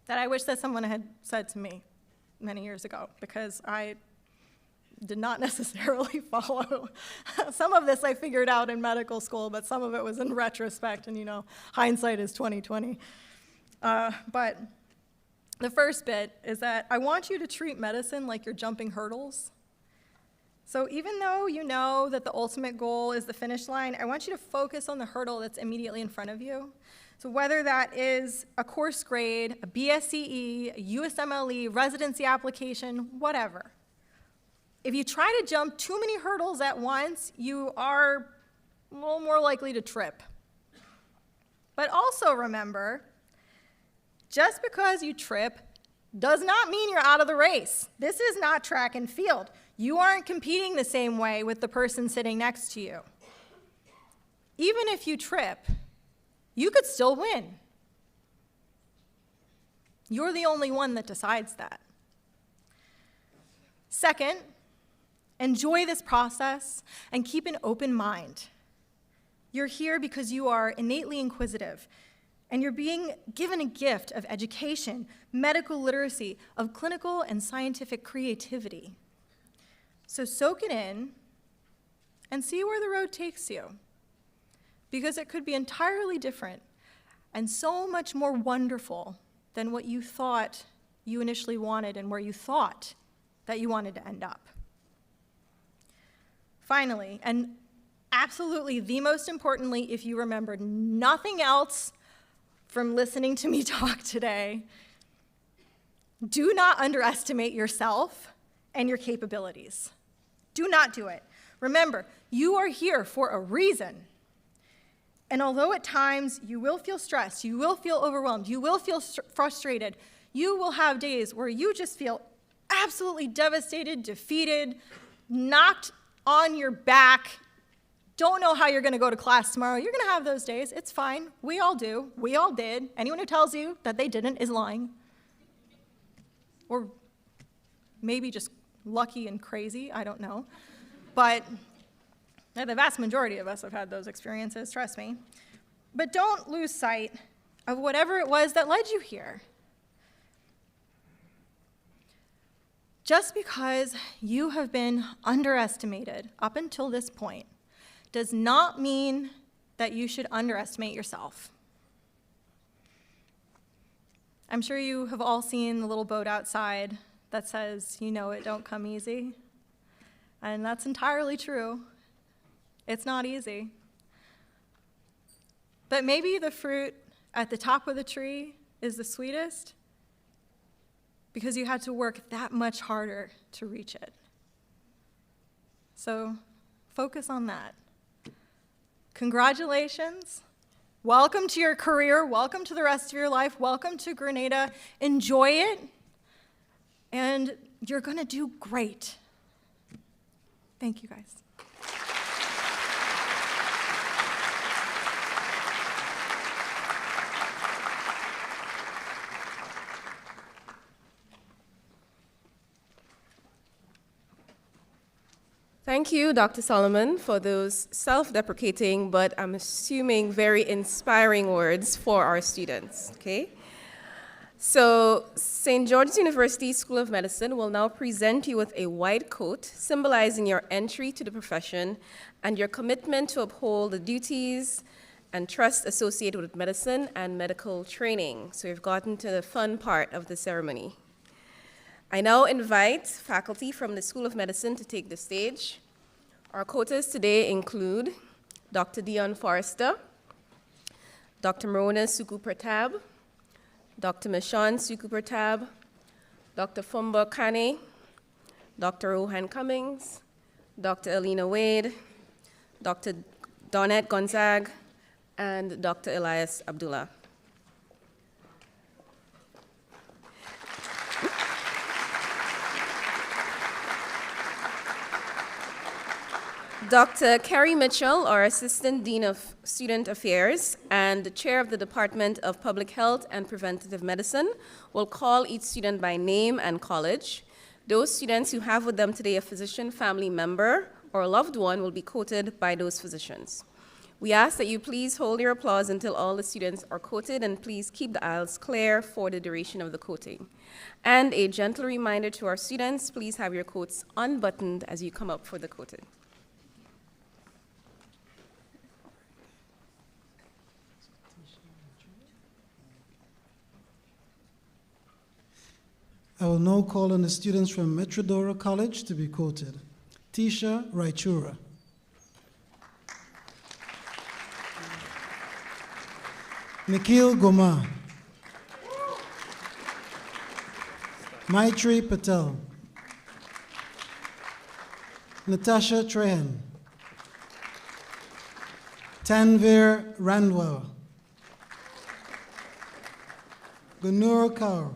Speaker 5: that I wish that someone had said to me many years ago, because I did not necessarily follow. Some of this I figured out in medical school, but some of it was in retrospect, and hindsight is 20/20. But the first bit is that I want you to treat medicine like you're jumping hurdles. So even though you know that the ultimate goal is the finish line, I want you to focus on the hurdle that's immediately in front of you. So whether that is a course grade, a BSCE, a USMLE, residency application, whatever. If you try to jump too many hurdles at once, you are a little more likely to trip. But also remember, just because you trip does not mean you're out of the race. This is not track and field. You aren't competing the same way with the person sitting next to you. Even if you trip, you could still win. You're the only one that decides that. Second, enjoy this process and keep an open mind. You're here because you are innately inquisitive, and you're being given a gift of education, medical literacy, of clinical and scientific creativity. So soak it in and see where the road takes you, because it could be entirely different and so much more wonderful than what you thought you initially wanted and where you thought that you wanted to end up. Finally, and absolutely the most importantly, if you remembered nothing else from listening to me talk today, do not underestimate yourself and your capabilities. Do not do it. Remember, you are here for a reason. And although at times you will feel stressed, you will feel overwhelmed, you will feel frustrated, you will have days where you just feel absolutely devastated, defeated, knocked on your back, don't know how you're going to go to class tomorrow. You're going to have those days. It's fine. We all do. We all did. Anyone who tells you that they didn't is lying. Or maybe just lucky and crazy. I don't know. But the vast majority of us have had those experiences, trust me. But don't lose sight of whatever it was that led you here. Just because you have been underestimated up until this point does not mean that you should underestimate yourself. I'm sure you have all seen the little boat outside that says, "You know it don't come easy." And that's entirely true. It's not easy. But maybe the fruit at the top of the tree is the sweetest because you had to work that much harder to reach it. So focus on that. Congratulations. Welcome to your career. Welcome to the rest of your life. Welcome to Grenada. Enjoy it, and you're going to do great. Thank you, guys.
Speaker 1: Thank you, Dr. Solomon, for those self-deprecating, but I'm assuming very inspiring words for our students, okay? So, St. George's University School of Medicine will now present you with a white coat symbolizing your entry to the profession and your commitment to uphold the duties and trust associated with medicine and medical training. So we've gotten to the fun part of the ceremony. I now invite faculty from the School of Medicine to take the stage. Our quotas today include Dr. Dion Forrester, Dr. Marona Sukupertab, Dr. Michon Sukupertab, Dr. Fumba Kane, Dr. Rohan Cummings, Dr. Alina Wade, Dr. Donette Gonzague, and Dr. Elias Abdullah. Dr. Carrie Mitchell, our Assistant Dean of Student Affairs and the Chair of the Department of Public Health and Preventative Medicine, will call each student by name and college. Those students who have with them today a physician, family member, or a loved one will be quoted by those physicians. We ask that you please hold your applause until all the students are quoted, and please keep the aisles clear for the duration of the quoting. And a gentle reminder to our students, please have your coats unbuttoned as you come up for the quoting.
Speaker 6: I will now call on the students from Metrodora College to be quoted. Tisha Raichura. Nikhil Goma. Maitri Patel. Natasha Trahan. Tanvir Randwa. Gunur Kaur.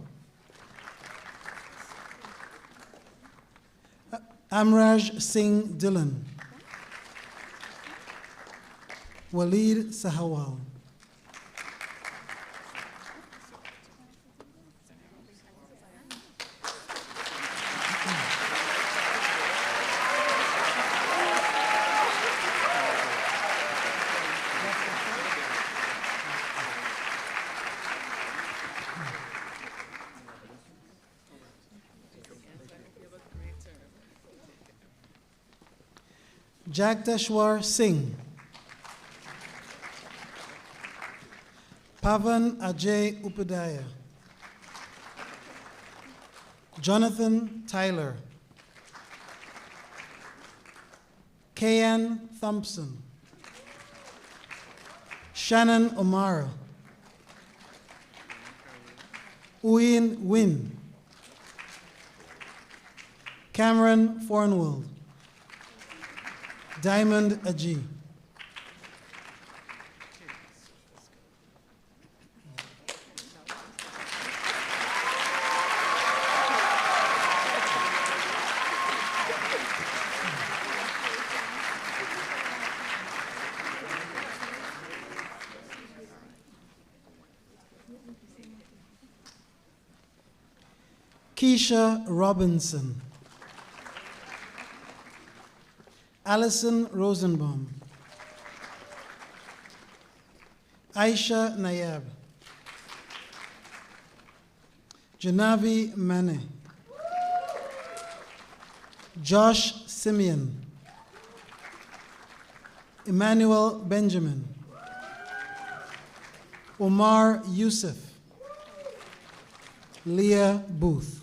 Speaker 6: Amraj Singh Dillon. Waleed Sahawal. Jagdashwar Singh. Pavan Ajay Upadhyaya. Jonathan Tyler. Kayan Thompson. Shannon O'Mara. Uyin Win. Cameron Fornwell. Diamond Aji. Keisha Robinson. Alison Rosenbaum. Aisha Nayab. Janavi Mane. Josh Simeon. Emmanuel Benjamin. Omar Youssef. Leah Booth.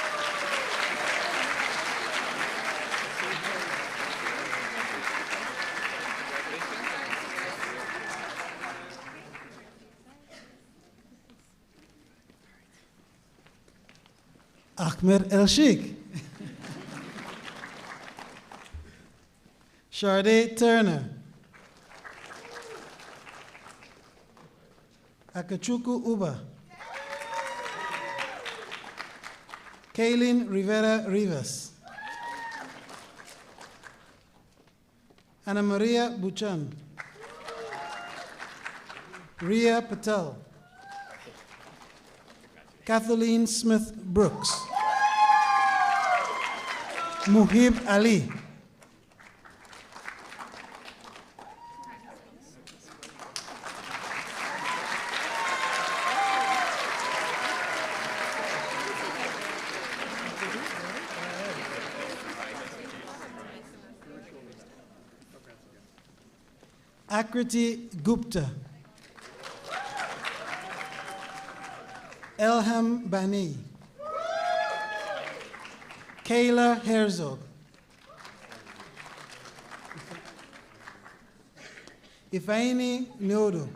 Speaker 6: Ahmed El Sheikh. Sharday Turner. Akachuku Uba. Kaylin Rivera Rivas. Ana Maria Buchan. Ria Patel. Kathleen Smith Brooks. Muhib Ali. Akriti Gupta. Elham Bani. Kayla Herzog. Ifaini Nyodo.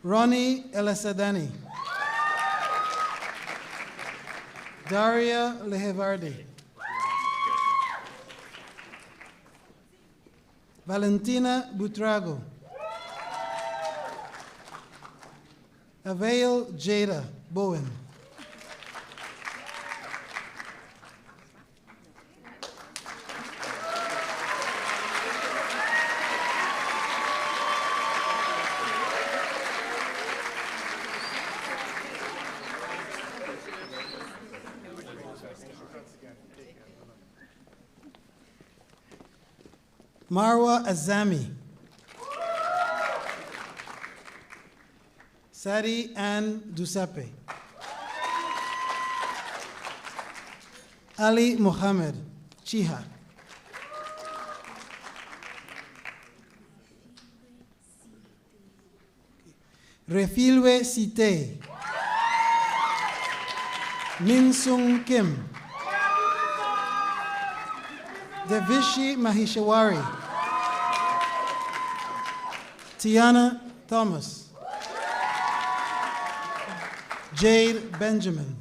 Speaker 6: Ronnie Elasadani. Daria Lehevardi. Valentina Butrago. Avail Jada Bowen. Marwa Azami. Sari Ann Dusape. Ali Mohammed Chiha. Refilwe Site. Min Sung Kim. Devishi Maheshwari. Tiana Thomas. Jade Benjamin.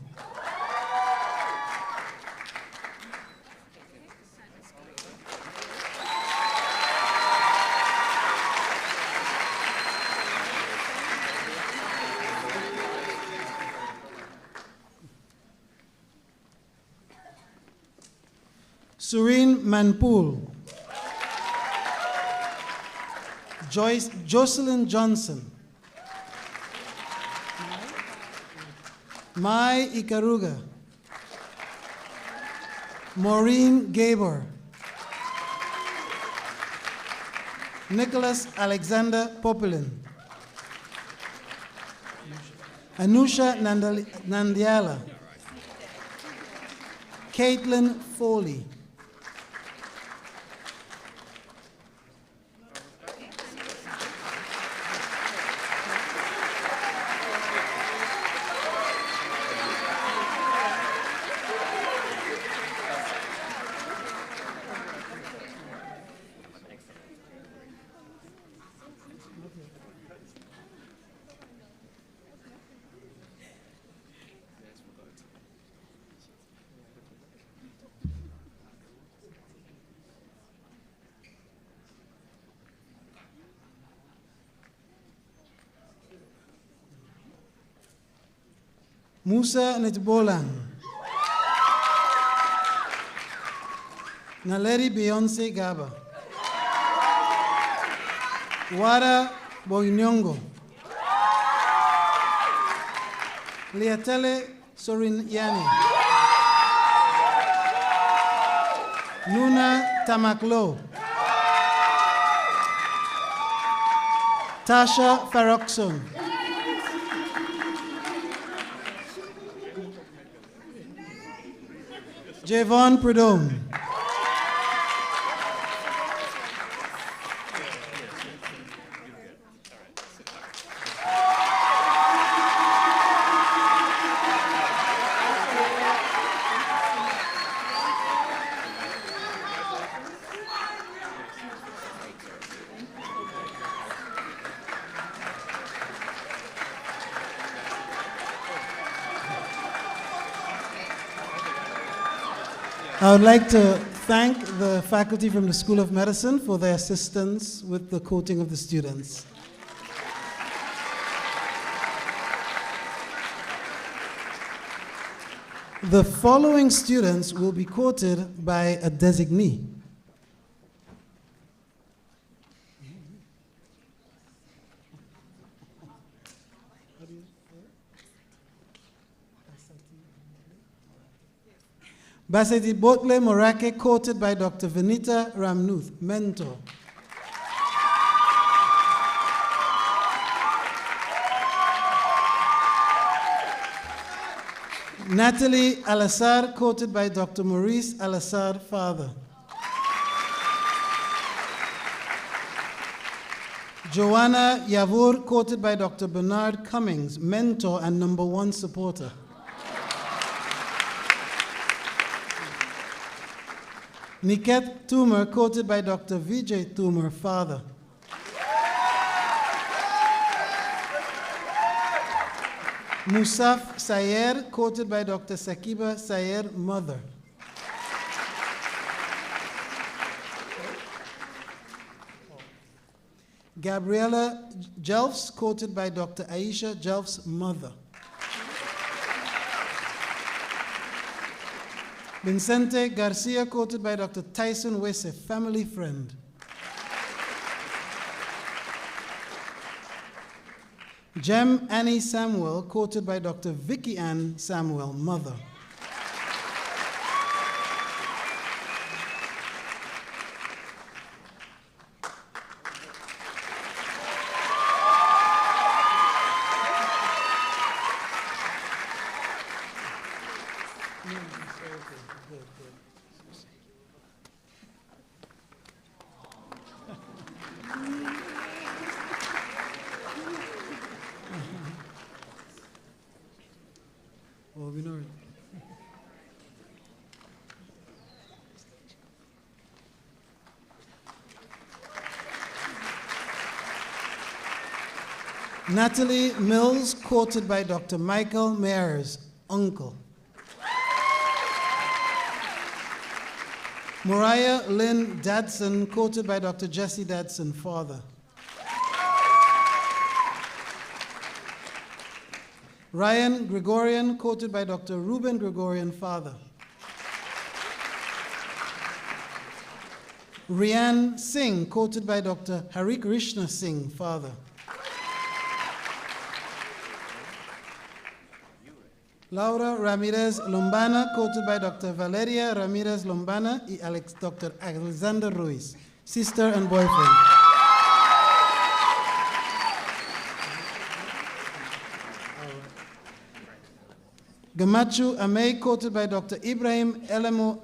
Speaker 6: Sureen Manpool. Jocelyn Johnson. Mai Ikaruga. Maureen Gabor. Nicholas Alexander Populin. Anusha Nandiala. Caitlin Foley. Musa Netbolang. Naleri Beyonce Gaba. Wara Boinyongo. Liatele Sorinyani. Nuna Tamaklo. Tasha Farokson. Javon Prudhomme. I would like to thank the faculty from the School of Medicine for their assistance with the coating of the students. The following students will be quoted by a designee. Baseti Botle Morake, quoted by Dr. Venita Ramnuth, mentor. Natalie Alassar, quoted by Dr. Maurice Alassar, father. Joanna Yavour, quoted by Dr. Bernard Cummings, mentor and #1 supporter. Niket Toomer, quoted by Dr. Vijay Toomer, father. Musaf Sayer, quoted by Dr. Sakiba Sayer, mother. Gabriela Jelfs, quoted by Dr. Aisha Jelfs, mother. Vincente Garcia, quoted by Dr. Tyson Wesse, family friend. Jem Annie Samuel, quoted by Dr. Vicky Ann Samuel, mother. Well, we know. Natalie Mills, quoted by Dr. Michael Mayers, uncle. Mariah Lynn Dadson, quoted by Dr. Jesse Dadson, father. Ryan Gregorian, quoted by Dr. Ruben Gregorian, father. Rian Singh, quoted by Dr. Hari Krishna Singh, father. Laura Ramirez Lombana, quoted by Dr. Valeria Ramirez Lombana y Dr. Alexander Ruiz, sister and boyfriend. Gamachu Amey, quoted by Dr. Ibrahim Elemo,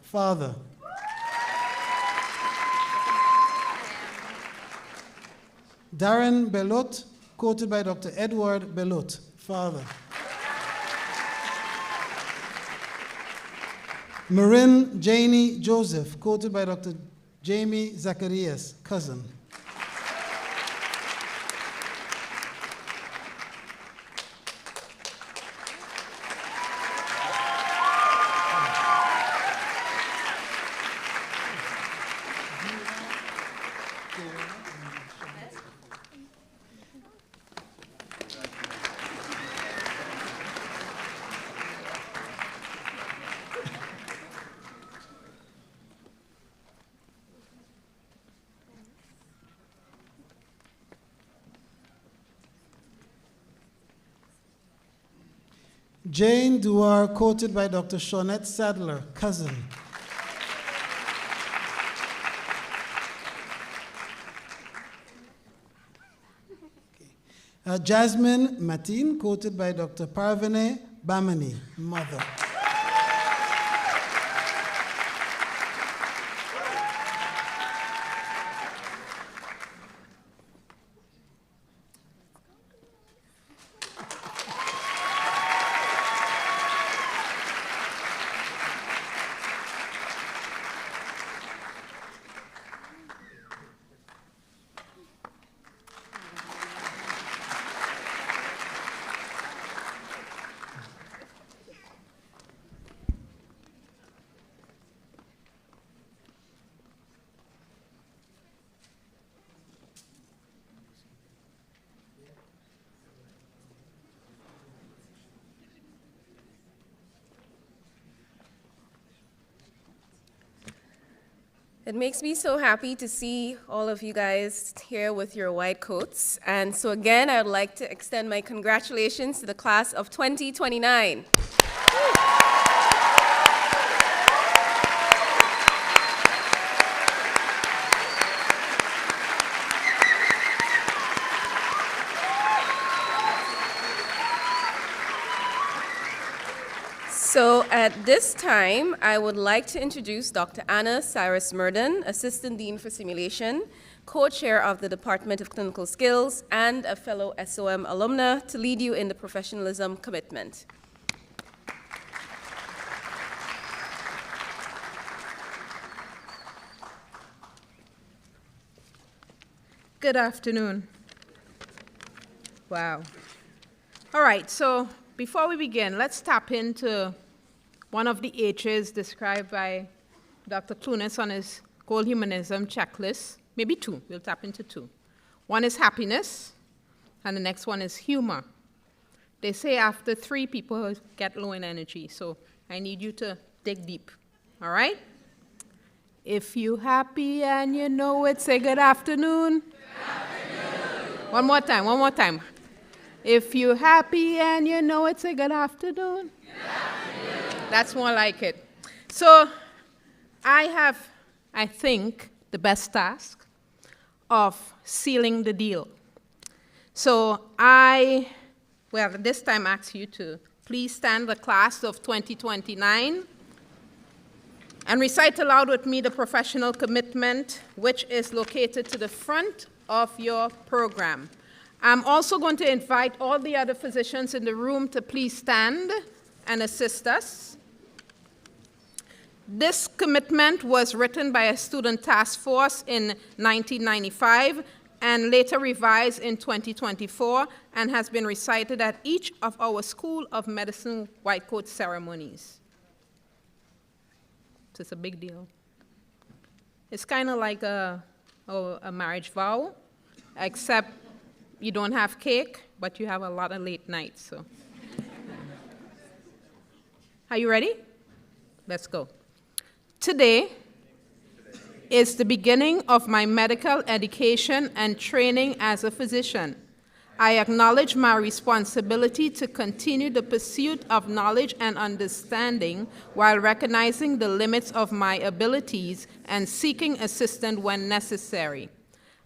Speaker 6: father. Darren Belot, quoted by Dr. Edward Belot, father. Marin Janie Joseph, quoted by Dr. Jamie Zacharias, cousin. Jane Duar, quoted by Dr. Shawnette Sadler, cousin. Jasmine Matin, quoted by Dr. Parvene Bamani, mother.
Speaker 1: It makes me so happy to see all of you guys here with your white coats. And so again, I would like to extend my congratulations to the class of 2029. So at this time, I would like to introduce Dr. Anna Cyrus-Murden, Assistant Dean for Simulation, co-chair of the Department of Clinical Skills, and a fellow SOM alumna, to lead you in the professionalism commitment.
Speaker 7: Good afternoon. Wow. All right, so before we begin, let's tap into one of the H's described by Dr. Clunas on his Goal Humanism checklist. Maybe two, we'll tap into two. One is happiness, and the next one is humor. They say after three, people get low in energy, so I need you to dig deep, all right? If you're happy and you know it, say good afternoon. Good afternoon. One more time. If you're happy and you know it, say good afternoon. Good afternoon. That's more like it. So I have, I think, the best task of sealing the deal. So this time ask you to please stand the class of 2029 and recite aloud with me the professional commitment, which is located to the front of your program. I'm also going to invite all the other physicians in the room to please stand and assist us. This commitment was written by a student task force in 1995 and later revised in 2024 and has been recited at each of our School of Medicine white coat ceremonies. So it's a big deal. It's kind of like a marriage vow, except you don't have cake, but you have a lot of late nights, so. Are you ready? Let's go. Today is the beginning of my medical education and training as a physician. I acknowledge my responsibility to continue the pursuit of knowledge and understanding while recognizing the limits of my abilities and seeking assistance when necessary.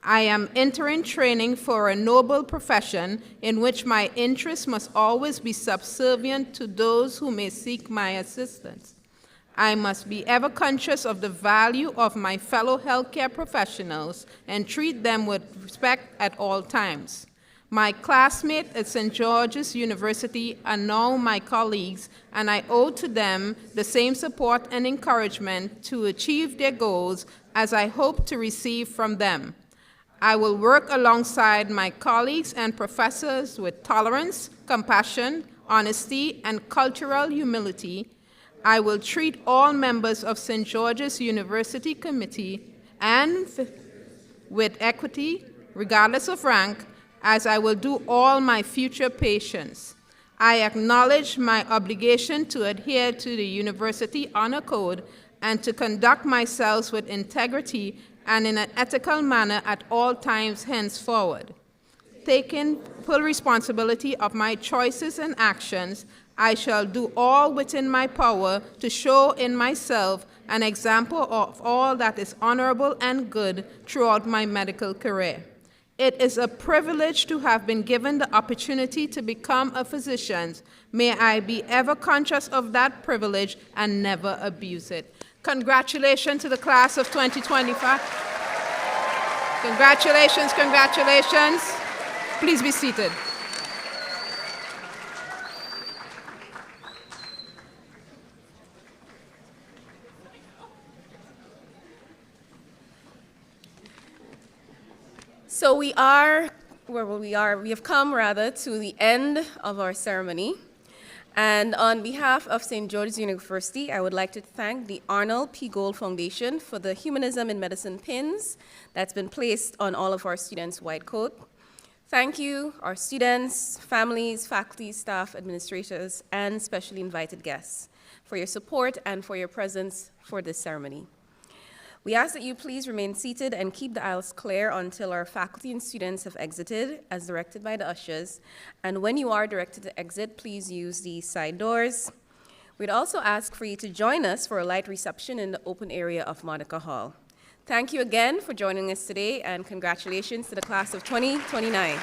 Speaker 7: I am entering training for a noble profession in which my interests must always be subservient to those who may seek my assistance. I must be ever conscious of the value of my fellow healthcare professionals and treat them with respect at all times. My classmates at St. George's University are now my colleagues, and I owe to them the same support and encouragement to achieve their goals as I hope to receive from them. I will work alongside my colleagues and professors with tolerance, compassion, honesty, and cultural humility. I will treat all members of St. George's University Committee and with equity, regardless of rank, as I will do all my future patients. I acknowledge my obligation to adhere to the University Honor Code and to conduct myself with integrity and in an ethical manner at all times henceforward. Taking full responsibility of my choices and actions, I shall do all within my power to show in myself an example of all that is honorable and good throughout my medical career. It is a privilege to have been given the opportunity to become a physician. May I be ever conscious of that privilege and never abuse it. Congratulations to the class of 2025. Congratulations, congratulations. Please be seated.
Speaker 1: So we have come to the end of our ceremony. And on behalf of St. George's University, I would like to thank the Arnold P. Gold Foundation for the Humanism in Medicine pins that's been placed on all of our students' white coat. Thank you, our students, families, faculty, staff, administrators, and specially invited guests for your support and for your presence for this ceremony. We ask that you please remain seated and keep the aisles clear until our faculty and students have exited, as directed by the ushers. And when you are directed to exit, please use the side doors. We'd also ask for you to join us for a light reception in the open area of Monica Hall. Thank you again for joining us today, and congratulations to the class of 2029.